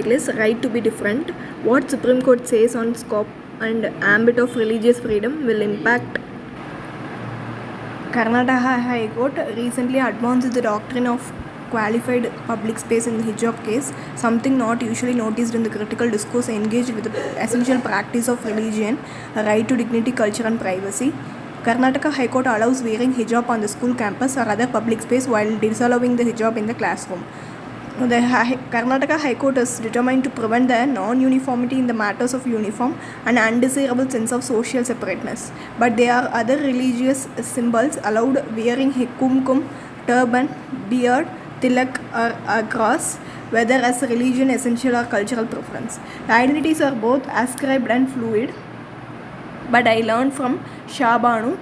article is Right to be Different. What Supreme Court says on scope and ambit of religious freedom will impact. Karnataka High Court recently advanced the doctrine of qualified public space in the hijab case, something not usually noticed in the critical discourse engaged with the essential practice of religion, a right to dignity, culture and privacy. Karnataka High Court allows wearing hijab on the school campus or other public space while disallowing the hijab in the classroom. The Karnataka High Court is determined to prevent the non-uniformity in the matters of uniform and undesirable sense of social separateness. But there are other religious symbols allowed wearing kumkum, turban, beard, tilak or a cross, whether as a religion, essential or cultural preference. The identities are both ascribed and fluid. But I learned from Shabanu,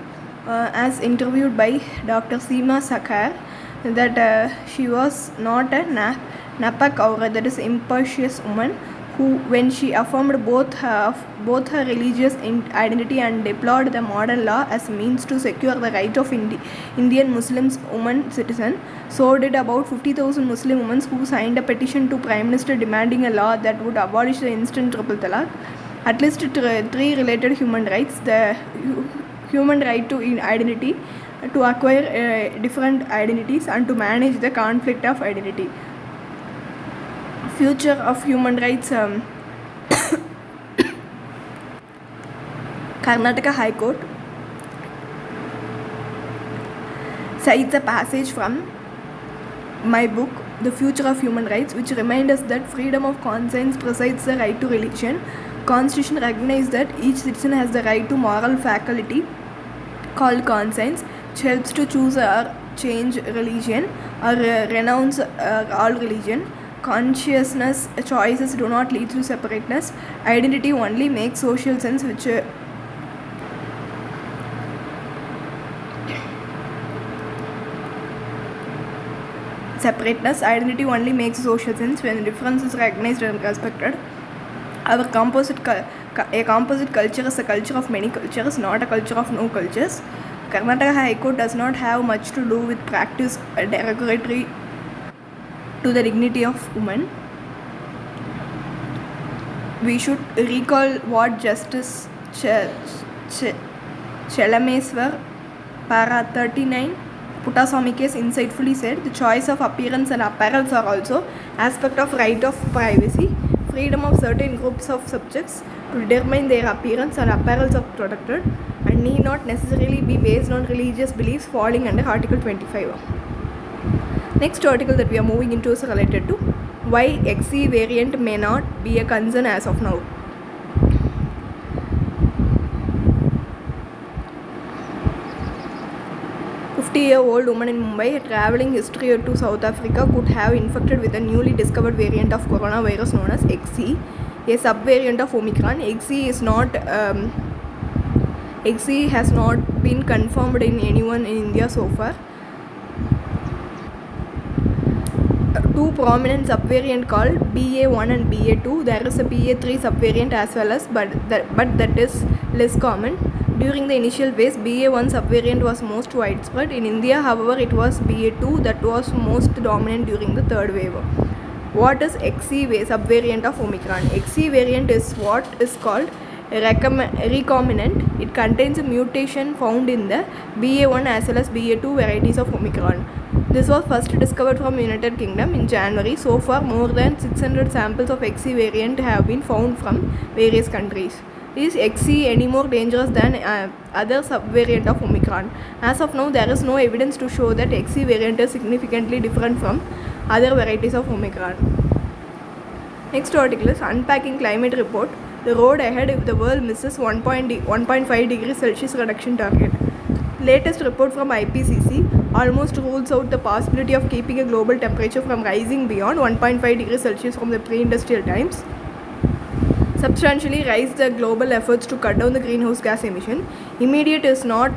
as interviewed by Dr. Seema Sakhar, that she was not a napak aura, that is impervious woman, who, when she affirmed both her religious identity and deplored the modern law as a means to secure the right of Indian Muslims women citizen, so did about 50,000 Muslim women who signed a petition to Prime Minister demanding a law that would abolish the instant triple talaq. At least three related human rights: the human right to identity, to acquire different identities, and to manage the conflict of identity. Future of human rights. Karnataka High Court cites a passage from my book, The Future of Human Rights, which reminds us that freedom of conscience precedes the right to religion. Constitution recognizes that each citizen has the right to moral faculty called conscience, which helps to choose or change religion or renounce all religion. Consciousness choices do not lead to separateness. Identity only makes social sense, which identity only makes social sense when difference is recognized and respected. Our composite culture is a culture of many cultures, not a culture of no cultures. Karnataka High Court does not have much to do with practice derogatory to the dignity of women. We should recall what Justice Chelameswar Para 39 Puttaswamy case insightfully said. The choice of appearance and apparels are also aspect of right of privacy. Freedom of certain groups of subjects to determine their appearance and apparels are protected and need not necessarily be based on religious beliefs, falling under Article 25. Next article that we are moving into is related to why XC variant may not be a concern as of now. A 50-year-old woman in Mumbai traveling history to South Africa could have infected with a newly discovered variant of coronavirus known as XC, a subvariant of Omicron. XC has not been confirmed in anyone in India so far. Two prominent subvariant called BA1 and BA2. There is a BA3 subvariant as well as, but that is less common. During the initial phase, BA1 subvariant was most widespread. In India, however, it was BA2 that was most dominant during the third wave. What is XC subvariant of Omicron? XC variant is what is called recombinant. It contains a mutation found in the BA1 as well as BA2 varieties of Omicron. This was first discovered from United Kingdom in January. So far, more than 600 samples of XC variant have been found from various countries. Is XC any more dangerous than other subvariant of Omicron? As of now, there is no evidence to show that XC variant is significantly different from other varieties of Omicron. Next article is Unpacking Climate Report. The road ahead if the world misses 1.5 degrees Celsius reduction target. Latest report from IPCC almost rules out the possibility of keeping a global temperature from rising beyond 1.5 degrees Celsius from the pre-industrial times. Substantially rise the global efforts to cut down the greenhouse gas emission. Immediate is not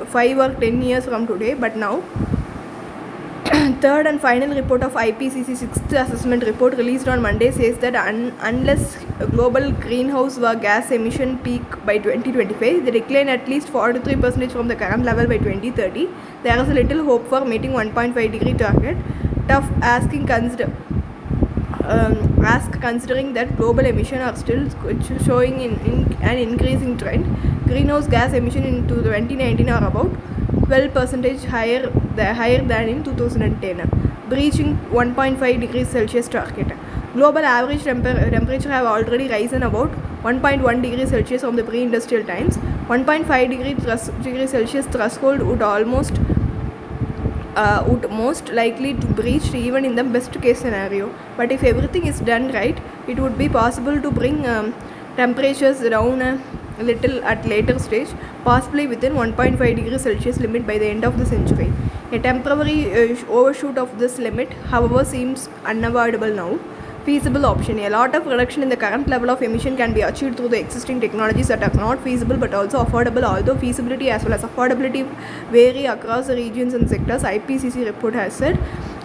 5 or 10 years from today, but now. Third and final report of IPCC 6th assessment report released on Monday says that unless global greenhouse gas emission peak by 2025, they decline at least 43% from the current level by 2030. There is a little hope for meeting 1.5 degree target. Tough asking ask, considering that global emissions are still showing an increasing trend. Greenhouse gas emission in 2019 are about 12% higher than in 2010, breaching 1.5 degrees Celsius target. Global average temperature have already risen about 1.1 degrees Celsius from the pre-industrial times. 1.5 degrees Celsius threshold would most likely to breach even in the best case scenario. But if everything is done right, it would be possible to bring temperatures down a little at later stage, possibly within 1.5 degrees Celsius limit by the end of the century. A temporary overshoot of this limit, however, seems unavoidable now. Feasible option. A lot of reduction in the current level of emission can be achieved through the existing technologies that are not feasible but also affordable. Although feasibility as well as affordability vary across the regions and sectors, IPCC report has said.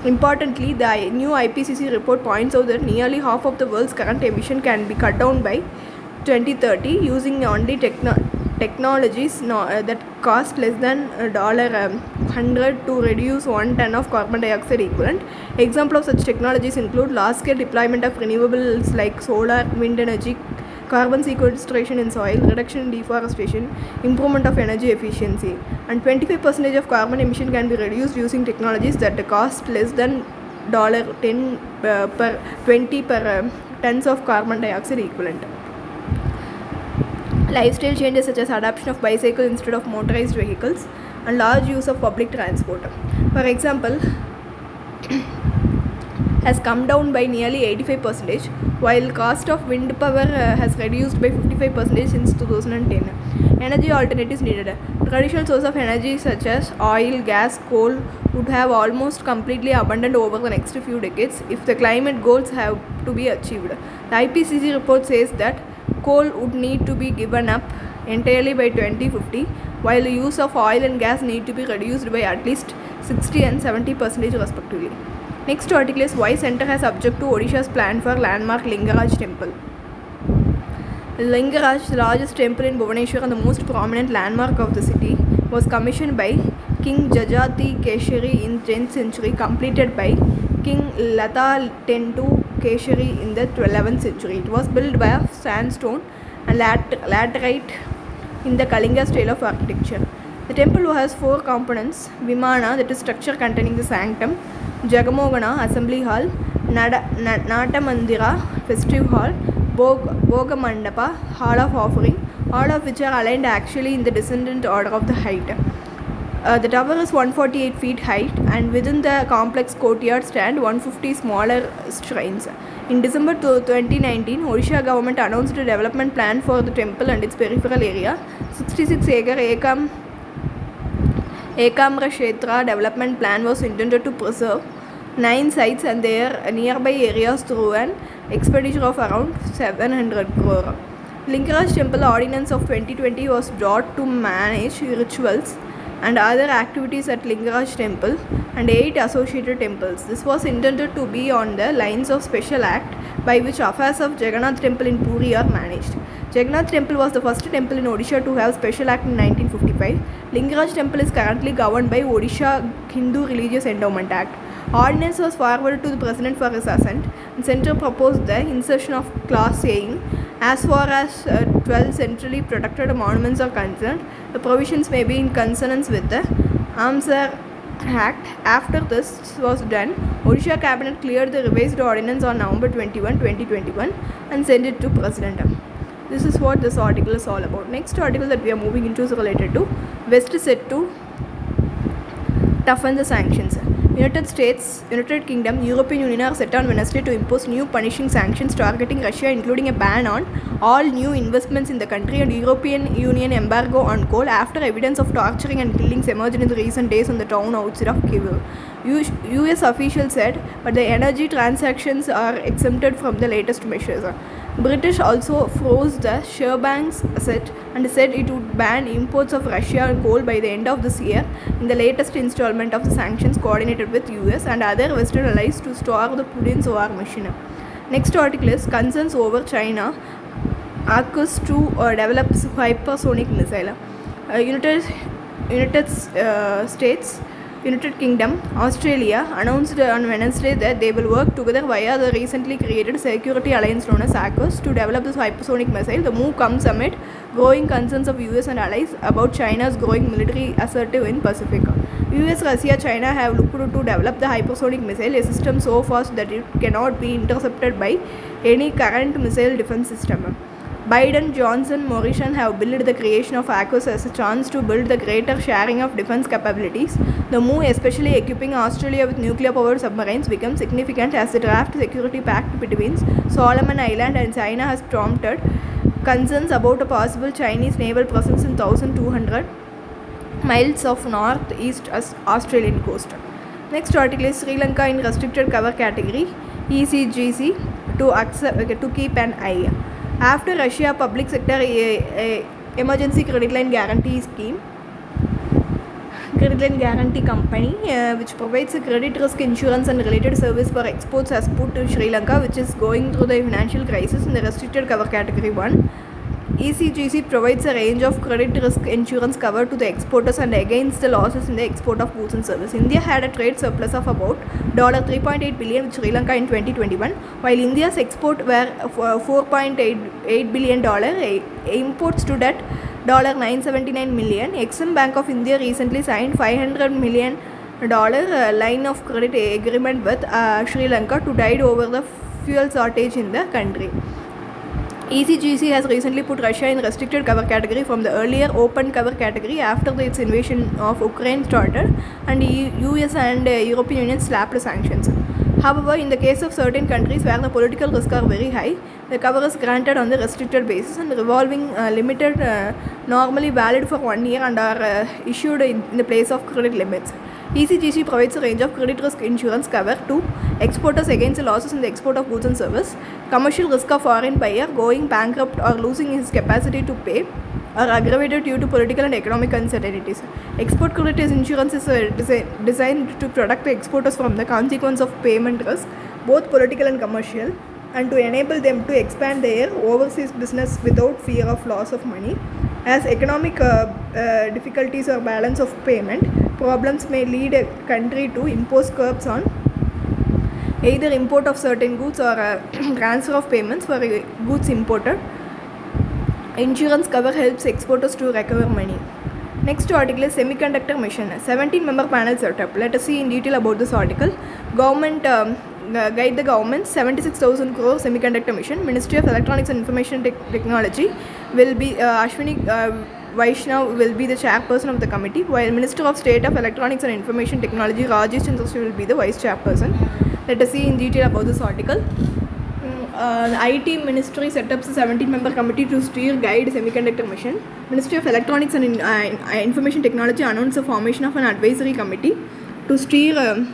Importantly, the new IPCC report points out that nearly half of the world's current emission can be cut down by 2030 using only technologies that cost less than $100 to reduce 1 ton of carbon dioxide equivalent. Examples of such technologies include large-scale deployment of renewables like solar, wind energy, carbon sequestration in soil, reduction in deforestation, improvement of energy efficiency, and 25% of carbon emission can be reduced using technologies that cost less than $10 per 20 per tons of carbon dioxide equivalent. Lifestyle changes such as adoption of bicycle instead of motorized vehicles and large use of public transport, for example, has come down by nearly 85%, while cost of wind power has reduced by 55% since 2010. Energy alternatives needed. Traditional sources of energy such as oil, gas, coal would have almost completely abandoned over the next few decades if the climate goals have to be achieved. The IPCC report says that coal would need to be given up entirely by 2050, while the use of oil and gas need to be reduced by at least 60 and 70% respectively. Next article is why Centre has objected to Odisha's plan for landmark Lingaraj temple. Lingaraj, the largest temple in Bhubaneswar and the most prominent landmark of the city, was commissioned by King Jajati Keshari in 10th century, completed by King Lata Tentu Keshari in the 11th century. It was built by sandstone and laterite in the Kalinga style of architecture. The temple has 4 components: Vimana, that is structure containing the sanctum; Jagamogana, assembly hall; Natamandira, festive hall; Bogamandapa, hall of offering, all of which are aligned actually in the descendant order of the height. The tower is 148 feet height, and within the complex courtyard stand 150 smaller shrines. In December 2019, Odisha government announced a development plan for the temple and its peripheral area. 66-acre Ekamra Kshetra development plan was intended to preserve 9 sites and their nearby areas through an expenditure of around 700 crore. Lingaraj Temple Ordinance of 2020 was brought to manage rituals and other activities at Lingaraj Temple and 8 associated temples. This was intended to be on the lines of Special Act by which affairs of Jagannath Temple in Puri are managed. Jagannath Temple was the first temple in Odisha to have Special Act in 1955. Lingaraj Temple is currently governed by Odisha Hindu Religious Endowment Act. Ordinance was forwarded to the President for his assent, and Centre proposed the insertion of clause saying, as far as 12 centrally protected monuments are concerned, the provisions may be in consonance with the Armsar Act. After this was done, Odisha Cabinet cleared the revised ordinance on November 21, 2021 and sent it to President. This is what this article is all about. Next article that we are moving into is related to West set to toughen the sanctions. United States, United Kingdom, European Union are set on Wednesday to impose new punishing sanctions targeting Russia, including a ban on all new investments in the country and European Union embargo on coal after evidence of torturing and killings emerged in the recent days on the town outside of Kyiv. US officials said, but the energy transactions are exempted from the latest measures. British also froze the Sherbanks asset and said it would ban imports of Russian coal by the end of this year in the latest installment of the sanctions coordinated with US and other Western allies to stop the Putin's war machine. Next article is concerns over China accused to develop hypersonic missile. United States United Kingdom, Australia announced on Wednesday that they will work together via the recently created security alliance known as AUKUS to develop this hypersonic missile. The move comes amid growing concerns of US and allies about China's growing military assertive in Pacific. US, Russia, China have looked to develop the hypersonic missile, a system so fast that it cannot be intercepted by any current missile defense system. Biden, Johnson, Morrison have billed the creation of AUKUS as a chance to build the greater sharing of defense capabilities. The move, especially equipping Australia with nuclear-powered submarines, becomes significant as the draft security pact between Solomon Islands and China has prompted concerns about a possible Chinese naval presence in 1,200 miles of northeast Australian coast. Next article is Sri Lanka in restricted cover category, ECGC, to keep an eye. After Russia public sector emergency credit line guarantee scheme, credit line guarantee company which provides a credit risk insurance and related service for exports has put to Sri Lanka, which is going through the financial crisis, in the restricted cover category 1. ECGC provides a range of credit risk insurance cover to the exporters and against the losses in the export of goods and services. India had a trade surplus of about $3.8 billion with Sri Lanka in 2021, while India's export were $4.8 billion. Imports stood at $979 million. Exim Bank of India recently signed $500 million line of credit agreement with Sri Lanka to tide over the fuel shortage in the country. ECGC has recently put Russia in restricted cover category from the earlier open cover category after its invasion of Ukraine started and US and European Union slapped sanctions. However, in the case of certain countries where the political risks are very high, the cover is granted on the restricted basis and revolving limited, normally valid for 1 year, and are issued in the place of credit limits. ECGC provides a range of credit risk insurance cover to exporters against the losses in the export of goods and services, commercial risk of foreign buyer going bankrupt or losing his capacity to pay, or aggravated due to political and economic uncertainties. Export credit insurance is designed to protect the exporters from the consequence of payment risk, both political and commercial, and to enable them to expand their overseas business without fear of loss of money. As economic difficulties or balance of payment problems may lead a country to impose curbs on either import of certain goods or transfer of payments for goods imported. Insurance cover helps exporters to recover money. Next article is Semiconductor Mission, 17-member panel setup. Let us see in detail about this article. Government guide the government 76,000 crore Semiconductor Mission. Ministry of Electronics and Information Technology will be Ashwini Vaishnav will be the chairperson of the committee, while Minister of State of Electronics and Information Technology Rajesh Chandrasekhar will be the vice chairperson. Let us see in detail about this article. IT Ministry set up a 17-member committee to steer guide Semiconductor Mission. Ministry of Electronics and Information Technology announced the formation of an advisory committee to steer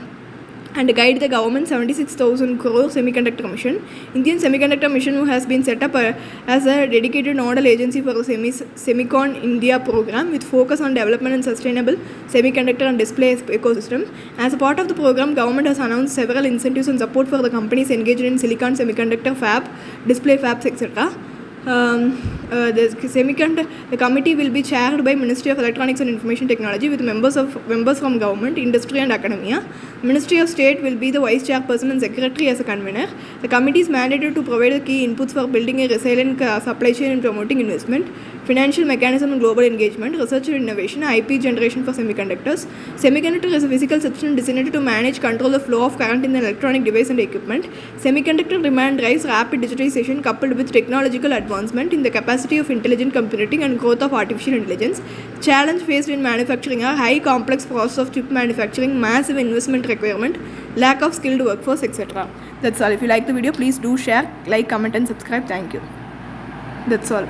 and guide the government 76,000 crore Semiconductor Mission. Indian Semiconductor Mission, who has been set up as a dedicated nodal agency for the Semicon India program with focus on development and sustainable semiconductor and display ecosystem. As a part of the program, government has announced several incentives and support for the companies engaged in silicon semiconductor fab, display fabs, etc. The committee will be chaired by Ministry of Electronics and Information Technology with members from government, industry and academia. Ministry of State will be the vice chairperson and secretary as a convener. The committee is mandated to provide the key inputs for building a resilient supply chain and promoting investment, financial mechanism and global engagement, research and innovation, IP generation for semiconductors. Semiconductor is a physical substance designed to manage, control the flow of current in the electronic device and equipment. Semiconductor demand drives rapid digitization coupled with technological advancement in the capacity of intelligent computing and growth of artificial intelligence. Challenge faced in manufacturing are high complex process of chip manufacturing, massive investment requirement, lack of skilled workforce, etc. That's all. If you like the video, please do share, like, comment and subscribe. Thank you. That's all.